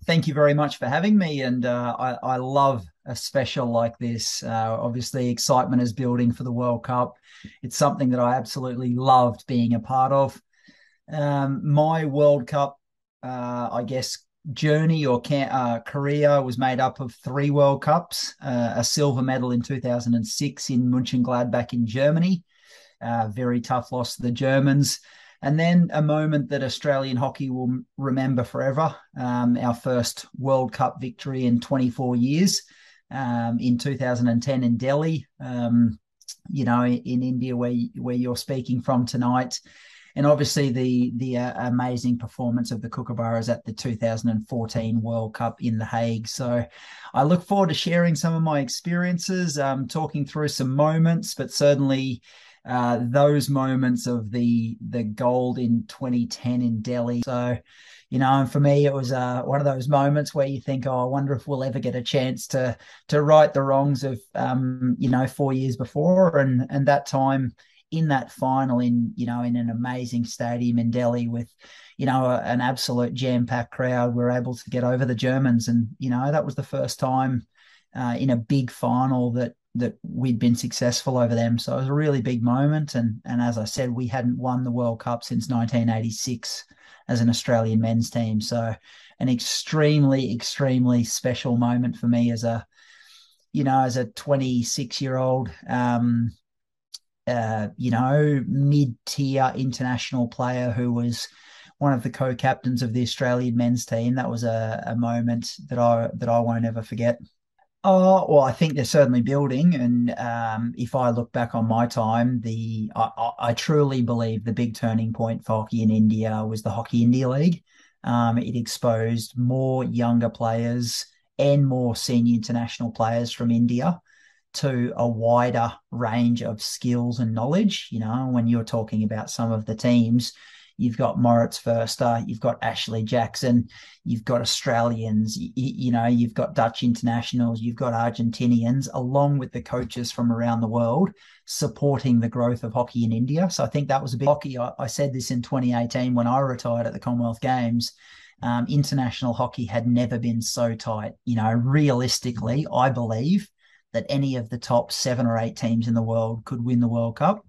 Thank you very much for having me. And I love a special like this. Obviously, excitement is building for the World Cup. It's something that I absolutely loved being a part of. My World Cup, I guess, journey or career was made up of three World Cups, a silver medal in 2006 in Mönchengladbach in Germany, very tough loss to the Germans. And then a moment that Australian hockey will remember forever, our first World Cup victory in 24 years in 2010 in Delhi, in India where you're speaking from tonight. And obviously the amazing performance of the Kookaburras at the 2014 World Cup in The Hague. So I look forward to sharing some of my experiences, talking through some moments, but certainly those moments of the gold in 2010 in Delhi. So, and for me, it was one of those moments where you think, oh, I wonder if we'll ever get a chance to right the wrongs of 4 years before, and that time in that final in an amazing stadium in Delhi with an absolute jam-packed crowd. We're able to get over the Germans, and that was the first time in a big final that we'd been successful over them. So it was a really big moment. And as I said, we hadn't won the World Cup since 1986 as an Australian men's team. So an extremely, extremely special moment for me as a 26-year-old, mid-tier international player who was one of the co-captains of the Australian men's team. That was a moment that I won't ever forget. Oh, well, I think they're certainly building. And if I look back on my time, I truly believe the big turning point for hockey in India was the Hockey India League. It exposed more younger players and more senior international players from India to a wider range of skills and knowledge. When you're talking about some of the teams, you've got Moritz Verster, you've got Ashley Jackson, you've got Australians, you've got Dutch internationals, you've got Argentinians, along with the coaches from around the world supporting the growth of hockey in India. So I think that was a big hockey. I said this in 2018 when I retired at the Commonwealth Games. International hockey had never been so tight. Realistically, I believe that any of the top 7 or 8 teams in the world could win the World Cup.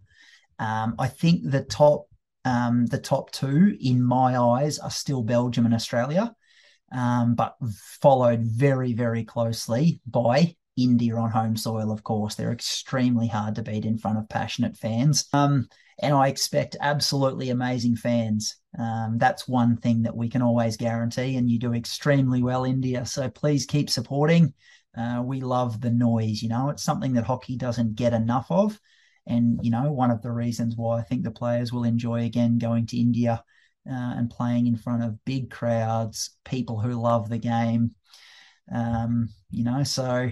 I think the top two, in my eyes, are still Belgium and Australia, but followed very, very closely by India on home soil, of course. They're extremely hard to beat in front of passionate fans. And I expect absolutely amazing fans. That's one thing that we can always guarantee, and you do extremely well, India. So please keep supporting. We love the noise. It's something that hockey doesn't get enough of. And, one of the reasons why I think the players will enjoy again going to India and playing in front of big crowds, people who love the game. So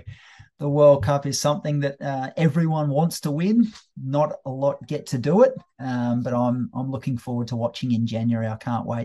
the World Cup is something that everyone wants to win. Not a lot get to do it, but I'm looking forward to watching in January. I can't wait.